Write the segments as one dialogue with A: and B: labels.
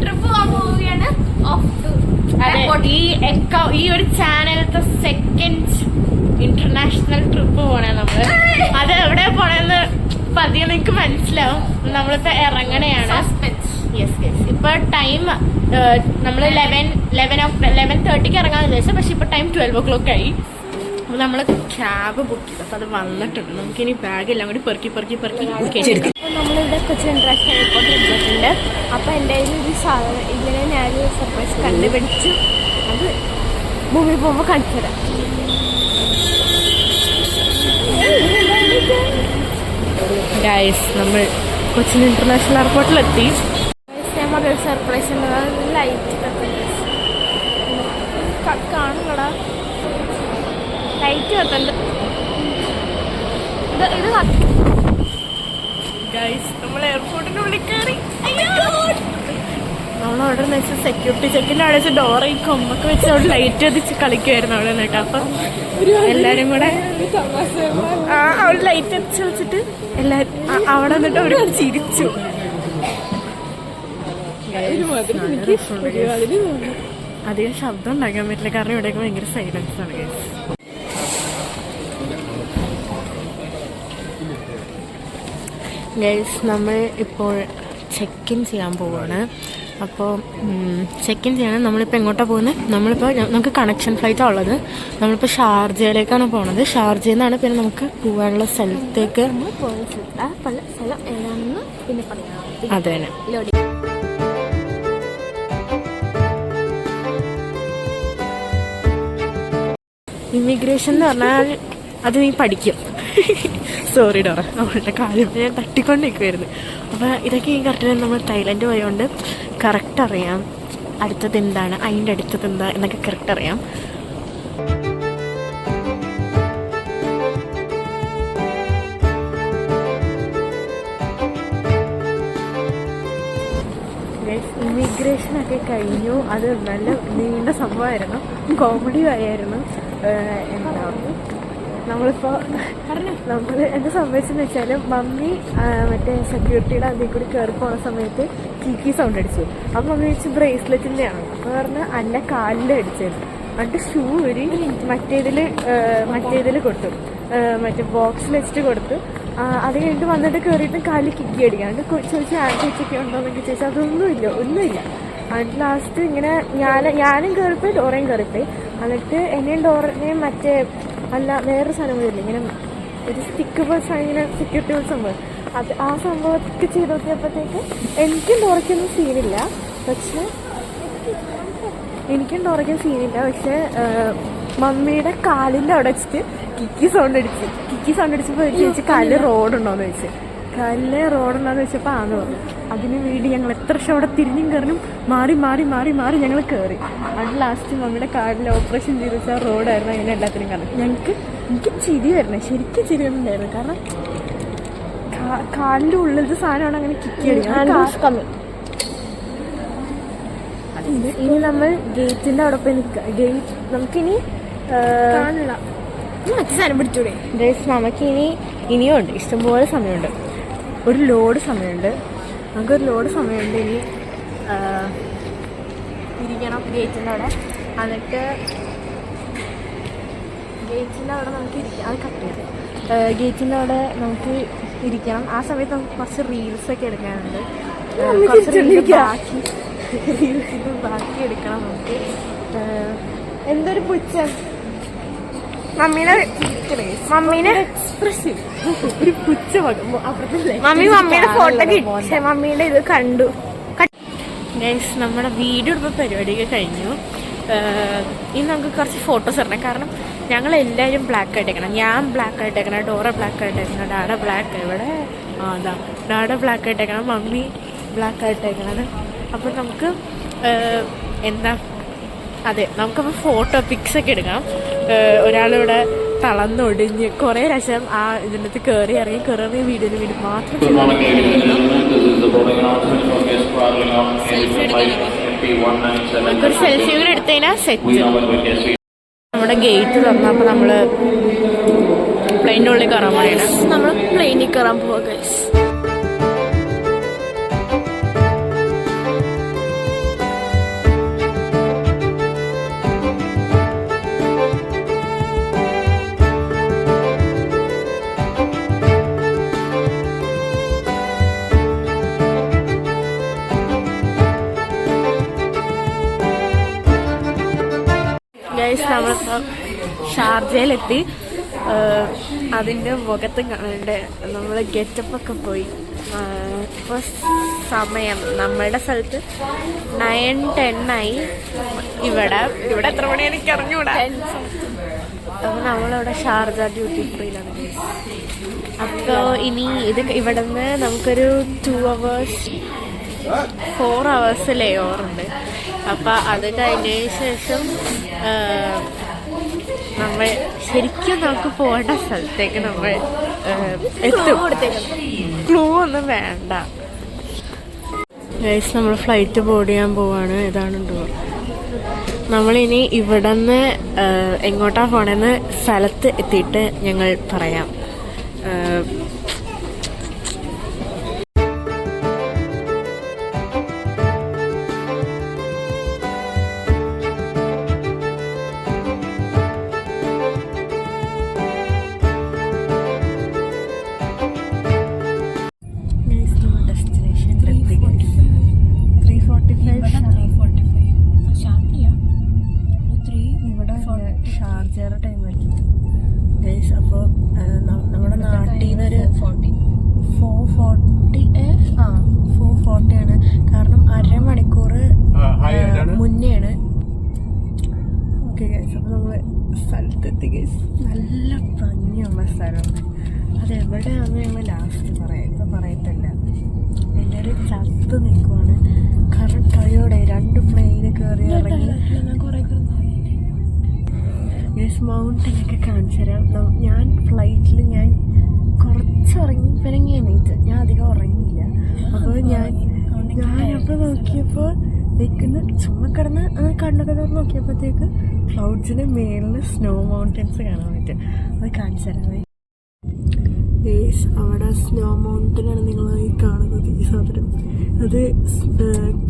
A: Trip പോകാൻ പോവുകയാണ്.
B: ഈ ഒരു ചാനലത്തെ സെക്കൻഡ് ഇന്റർനാഷണൽ ട്രിപ്പ് പോണേ നമ്മള്. അത് എവിടെ പോണെന്ന് പതിയെ നിങ്ങക്ക് മനസ്സിലാവും. നമ്മളിപ്പോ ഇറങ്ങണയാണ്. ഇപ്പൊ ടൈം നമ്മള് 11:30 ഇറങ്ങാന്ന് വിചാരിച്ചു. പക്ഷെ ഇപ്പൊ ടൈം 12 o'clock ആയി. അപ്പൊ നമ്മള് ക്യാബ് ബുക്ക് ചെയ്തു. അപ്പൊ അത് വന്നിട്ടുണ്ട്. നമുക്കിനി ബാഗ് എല്ലാം കൂടി പെറുക്കി
A: നമ്മളിവിടെ കൊച്ചി ഇന്റർനാഷണൽ എയർപോർട്ടിൽ എത്തിയിട്ടുണ്ട്. അപ്പൊ എൻ്റെ ഒരു സാധനം ഇങ്ങനെ ഞാനൊരു സർപ്രൈസ് കണ്ടുപിടിച്ചു. അത് ഭൂമി പോകുമ്പോൾ കാണിച്ചു തരാം.
B: നമ്മൾ കൊച്ചിൻ ഇന്റർനാഷണൽ എയർപോർട്ടിലെത്തി.
A: ഒരു സർപ്രൈസ് ഉണ്ട്. ലൈറ്റ് കാണുന്നടാ, ലൈറ്റ് കത്തുണ്ട്. ഇത്
B: നമ്മൾ എയർപോർട്ടിന്റെ ഉള്ളിൽ കയറി. നമ്മളവിടെ വെച്ചാൽ സെക്യൂരിറ്റി ചെക്കിന്റെ അവിടെ വെച്ച് ഡോറ ഈ കൊമ്പൊക്കെ വെച്ച് അവിടെ ലൈറ്റ് കത്തിച്ച് കളിക്കുമായിരുന്നു അവിടെ നിന്നിട്ട്. അപ്പൊ എല്ലാരും കൂടെ അവിടെ ലൈറ്റ് കത്തിച്ച് വെച്ചിട്ട് എല്ലാരും അവിടെ നിന്നിട്ട് അവർ ചിരിച്ചു. അധികം ശബ്ദം ഉണ്ടാക്കാൻ പറ്റില്ല, കാരണം ഇവിടെയൊക്കെ ഭയങ്കര സൈലൻസ് ആണ്. ഗൈസ് നമ്മൾ ഇപ്പോൾ ചെക്ക് ഇൻ ചെയ്യാൻ പോവാണ്. അപ്പോൾ ചെക്ക് ഇൻ ചെയ്യണം. നമ്മളിപ്പോൾ എങ്ങോട്ടാണ് പോകുന്നത്? നമുക്ക് കണക്ഷൻ ഫ്ലൈറ്റാണ് ഉള്ളത്. നമ്മളിപ്പോൾ ഷാർജയിലേക്കാണ് പോകുന്നത്. ഷാർജയിൽ നിന്നാണ് പിന്നെ നമുക്ക് പോകാനുള്ള സ്ഥലത്തേക്ക്. അതെ തന്നെ. ഇമിഗ്രേഷൻ എന്ന് പറഞ്ഞാൽ അത് നീ പഠിക്കും. സോറി ഡോറ, നമ്മളുടെ കാര്യം ഞാൻ തട്ടിക്കൊണ്ട് നിൽക്കുമായിരുന്നു. അപ്പോൾ ഇതൊക്കെ ഈ കറക്റ്റ് നമ്മൾ തായ്ലൻഡ് പോയതുകൊണ്ട് കറക്റ്റ് അറിയാം അടുത്തത് എന്താണ്, അതിൻ്റെ അടുത്തത് എന്താ എന്നൊക്കെ കറക്റ്റ് അറിയാം. ഇമിഗ്രേഷനൊക്കെ കഴിഞ്ഞു. അത് നല്ല നീണ്ട സംഭവമായിരുന്നു, കോമഡി ആയിരുന്നു. നമ്മൾ എന്താ സംഭവിച്ചെന്ന് വെച്ചാൽ മമ്മി മറ്റേ സെക്യൂരിറ്റിയുടെ അതിൽ കൂടി കയറി പോകുന്ന സമയത്ത് കീക്കി സൗണ്ട് അടിച്ചു. അപ്പം മമ്മി വെച്ച് ബ്രേസ്ലെറ്റിൻ്റെയാണ്. അപ്പോൾ പറഞ്ഞ് അന്നെ കാലിൽ അടിച്ചത്. എന്നിട്ട് ഷൂ ഒരു മറ്റേതിൽ കൊടുത്തു, മറ്റേ ബോക്സിൽ വെച്ചിട്ട് കൊടുത്തു. അത് കഴിഞ്ഞിട്ട് വന്നിട്ട് കയറിയിട്ട് കാലിൽ കിക്കി അടിക്കാം. എന്നിട്ട് ചോദിച്ചാൽ ആൻറ്റിച്ചൊക്കെ ഉണ്ടോയെന്നൊക്കെ ചോദിച്ചാൽ ഒന്നുമില്ല. എന്നിട്ട് ലാസ്റ്റ് ഇങ്ങനെ ഞാനും കയറിപ്പോയി, ഡോറയും കയറിപ്പോയി. എന്നിട്ട് എന്നെയും ഡോറനെയും മറ്റേ വേറൊരു സാധനം കൂടി ഇല്ല, ഇങ്ങനെ ഒരു സ്റ്റിക്ക് ബസ് ഇങ്ങനെ സെക്യൂരിറ്റി ബസ് സംഭവം. ആ സംഭവമൊക്കെ ചെയ്ത് നോക്കിയപ്പോഴത്തേക്ക് എനിക്കും ഡോറയ്ക്കൊന്നും സീനില്ല. പക്ഷെ മമ്മിയുടെ കാലിൻ്റെ അവിടെ വെച്ചിട്ട് കിക്കി സൗണ്ട് അടിച്ചപ്പോൾ ചോദിച്ചു കാലിൽ റോഡുണ്ടോയെന്ന് ചോദിച്ചു. കാലിലെ റോഡുണ്ടോയെന്ന് വെച്ചപ്പോൾ ആന്ന് പറഞ്ഞു. അതിന് വേണ്ടി ഞങ്ങൾ എത്ര വർഷം അവിടെ തിരിഞ്ഞും കയറിനും മാറി ഞങ്ങൾ കയറി. അത് ലാസ്റ്റ് മമ്മിയുടെ കാലിൽ ഓപ്പറേഷൻ ചെയ്ത് വെച്ചാൽ റോഡായിരുന്നു. അങ്ങനെ എല്ലാത്തിനും കാരണം എനിക്ക് ചിരി വരണേ, ശരിക്കും ചിരി വന്നിട്ടുണ്ടായിരുന്നു. കാരണം കാലിൻ്റെ ഉള്ളിലത്തെ സാധനമാണ് അങ്ങനെ കിക്കി അടിക്കുന്നത്. ഇനി നമ്മൾ ഗേറ്റിൻ്റെ അവിടെ പോയി നിൽക്കാം. ഗേറ്റ് നമുക്കിനി കാണില്ല, മറ്റു സാധനം പിടിച്ചൂടെ ഗൈസ്. നമുക്ക് ഇനിയും ഉണ്ട്, ഇഷ്ടംപോലെ സമയമുണ്ട്. ഒരു ലോഡ് സമയമുണ്ട്. ഇനി ഇരിക്കണം ഗേറ്റിൻ്റെ അവിടെ. എന്നിട്ട് ഗേറ്റിൻ്റെ അവിടെ നമുക്ക് ഇരിക്കാം. അത് കട്ട് ചെയ്യാം. ഗേറ്റിൻ്റെ അവിടെ നമുക്ക് ഇരിക്കണം. ആ സമയത്ത് നമുക്ക് കുറച്ച് റീൽസൊക്കെ എടുക്കാനുണ്ട്. ബാക്കി എടുക്കണം നമുക്ക്. എന്തൊരു പുച്ഛം മമ്മീനെ എക്സ്പ്രസീവ് ഒരു പുച്ഛ മമ്മിയുടെ ഫോട്ടോ കിട്ടി. മമ്മീന്റെ ഇത് കണ്ടു. നമ്മുടെ വീഡിയോ എടുത്ത പരിപാടിയൊക്കെ കഴിഞ്ഞു. ഇനി നമുക്ക് കുറച്ച് ഫോട്ടോസ് ഇടണം. കാരണം ഞങ്ങൾ എല്ലാവരും ബ്ലാക്ക് ആയിട്ടേക്കണം. ഞാൻ ബ്ലാക്ക് ആയിട്ടേക്കണം, ഡോറ ബ്ലാക്ക് ആയിട്ടേക്കണം, ഡാഡ ബ്ലാക്ക് ഇവിടെ ഡാഡ ബ്ലാക്ക് ആയിട്ടേക്കണം, മമ്മി ബ്ലാക്ക് ആയിട്ടേക്കണത്. അപ്പം നമുക്ക് നമുക്കപ്പോൾ ഫോട്ടോ പിക്സൊക്കെ എടുക്കണം. ഒരാളിവിടെ തളർന്നൊടിഞ്ഞ് കുറേ പ്രാവശ്യം ആ ഇതിനകത്ത് കയറി ഇറങ്ങി വീഡിയോയിൽ വേണ്ടി മാത്രം നമുക്കൊരു സെൽഫി കൂടെ എടുത്തു കഴിഞ്ഞാൽ സെറ്റ്. നമ്മുടെ ഗേറ്റ് തുറന്നപ്പോൾ നമ്മൾ പ്ലെയിൻ്റെ ഉള്ളിൽ കയറാൻ പോവുകയാണ്. നമ്മൾ പ്ലെയിനിൽ കയറാൻ പോവുക ഗൈസ്. നമ്മളിപ്പോൾ ഷാർജയിലെത്തി. അതിൻ്റെ മുഖത്തും കാണണ്ടേ നമ്മൾ ഗെറ്റപ്പൊക്കെ പോയി. ഇപ്പോൾ സമയം നമ്മളുടെ സ്ഥലത്ത് 9:10 ആയി. ഇവിടെ എത്ര മണിയാണ് എനിക്ക് അറിഞ്ഞൂടാ. അപ്പോൾ നമ്മളിവിടെ ഷാർജ ഡ്യൂട്ടി ഫ്രീയിലാണ്. അപ്പോൾ ഇനി ഇവിടെ നിന്ന് നമുക്കൊരു 2 hours 4 hours ലേ ഓവറുണ്ട്. അപ്പം അത് കഴിഞ്ഞതിന് ശേഷം നമ്മൾ ശരിക്കും നമുക്ക് പോകേണ്ട സ്ഥലത്തേക്ക് നമ്മൾ എത്തും. ക്ലൂ ഒന്നും വേണ്ട. ഗൈസ്, നമ്മൾ ഫ്ലൈറ്റ് ബോർഡ് ചെയ്യാൻ പോവാണ്. ഇതാണ് ഡോർ. നമ്മളിനി ഇവിടെ നിന്ന് എങ്ങോട്ടാ പോണെന്ന് സ്ഥലത്ത് എത്തിയിട്ട് ഞങ്ങൾ പറയാം. ഷാർജയുടെ ടൈം ഗൈസ്. അപ്പോൾ നമ്മുടെ നാട്ടിൽ നിന്നൊരു 4:40 ആണ്. കാരണം അരമണിക്കൂർ മുന്നെയാണ്. ഓക്കെ ഗൈസ്, അപ്പോൾ നമ്മൾ സ്ഥലത്തെത്തി ഗൈസ്. നല്ല ഭംഗിയുള്ള സ്ഥലമാണ്. അതെവിടെയാണെന്ന് ഞങ്ങൾ ലാസ്റ്റ് പറയാം, ഇപ്പം പറയത്തില്ല. എല്ലാവരും ചത്ത് നിൽക്കുവാണ്. കാരണം ടയോടെ 2 പ്ലെയിന് കയറി ഇറങ്ങി. യെസ്, മൗണ്ടനൊക്കെ കാണിച്ചു തരാം. ഞാൻ ഫ്ലൈറ്റിൽ കുറച്ച് പിണങ്ങി എണീറ്റ്. ഞാൻ അധികം ഉറങ്ങിയില്ല. അപ്പോൾ ഞാനപ്പോൾ നോക്കിയപ്പോൾ ചുമ്മാ കിടന്ന് കണ്ണൊക്കെ തുറന്ന് നോക്കിയപ്പോഴത്തേക്ക് ക്ലൗഡ്സിന് മേളിൽ സ്നോ മൗണ്ടൻസ് കാണാൻ പറ്റും. അത് കാണിച്ചു തരാമേ. യെസ്, അവിടെ സ്നോ മൗണ്ടനാണ് നിങ്ങൾ ഈ കാണുന്നത്. ഈ സാധനം അത്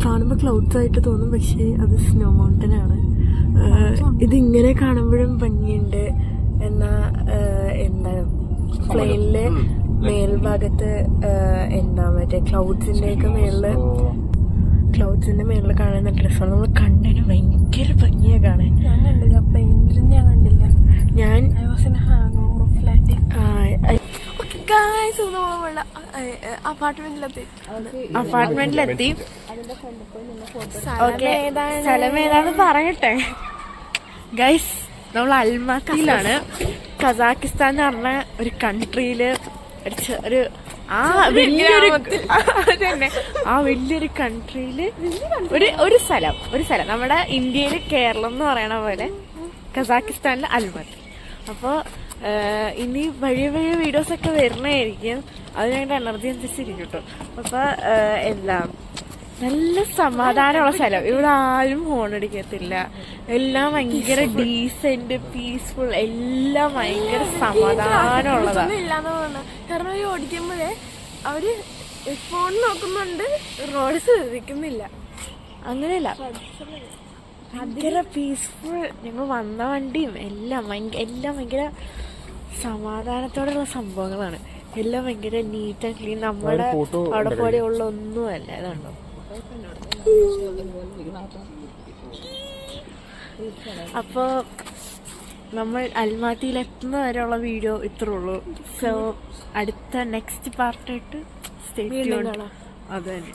B: കാണുമ്പോൾ ക്ലൗഡ്സ് ആയിട്ട് തോന്നും, പക്ഷേ അത് സ്നോ മൗണ്ടനാണ്. ഇതിങ്ങനെ കാണുമ്പോഴും ഭംഗിയുണ്ട്. എന്താ പ്ലെയിനിലെ മേൽഭാഗത്ത് മറ്റേ ക്ലൗഡ്സിന്റെ മേളിൽ കാണുന്ന ഡ്രസ്സാണ്. നമ്മൾ കണ്ണിന് ഭയങ്കര ഭംഗിയാ കാണാൻ. ഞാൻ കണ്ടില്ല പ്ലെയിനിൽ, ഞാൻ കണ്ടില്ല. ഞാൻ അപ്പാർട്ട്മെന്റിലെത്തി. ഓക്കെ, സ്ഥലം ഏതാന്ന് പറയട്ടെ ഗൈസ്. നമ്മൾ അൽമാത്തിയിലാണ്. കസാക്കിസ്ഥാൻ എന്ന് പറഞ്ഞ ഒരു കൺട്രിയില് വലിയൊരു കൺട്രിയില് ഒരു സ്ഥലം നമ്മുടെ ഇന്ത്യയില് കേരളം എന്ന് പറയണ പോലെ കസാക്കിസ്ഥാനിലെ അൽമാത്തി. അപ്പോൾ ഇനി വഴിയ വീഡിയോസ് ഒക്കെ വരുന്നതായിരിക്കും. അത് ഞങ്ങളുടെ എനർജി അനുസരിച്ചിരിക്കും കേട്ടോ. അപ്പോൾ നല്ല സമാധാനമുള്ള സ്ഥലം. ഇവിടെ ആരും ഹോണടിക്കത്തില്ല. എല്ലാം ഭയങ്കര ഡീസന്റ്, പീസ്ഫുൾ, എല്ലാം ഭയങ്കര സമാധാനമുള്ളതാണ്.
A: കാരണം ഓടിക്കുമ്പോഴേ അവര് ഫോൺ നോക്കുന്നുണ്ട്, റോഡ് ശ്രദ്ധിക്കുന്നില്ല.
B: അങ്ങനെയല്ല, ഭയങ്കര പീസ്ഫുൾ. ഞങ്ങൾ വന്ന വണ്ടിയും എല്ലാം ഭയങ്കര സമാധാനത്തോടെയുള്ള സംഭവങ്ങളാണ്. എല്ലാം ഭയങ്കര നീറ്റ് ആൻഡ് ക്ലീൻ. നമ്മുടെ അവിടെ പോലെയുള്ള ഒന്നുമല്ല. ഇതുണ്ടോ? അപ്പോൾ നമ്മൾ അൽമാത്തിയിൽ എത്തുന്ന വരെയുള്ള വീഡിയോ ഇത്രേ ഉള്ളൂ. സോ അടുത്ത നെക്സ്റ്റ് പാർട്ടായിട്ട് സ്റ്റേ ട്യൂൺഡ്. അത് തന്നെ.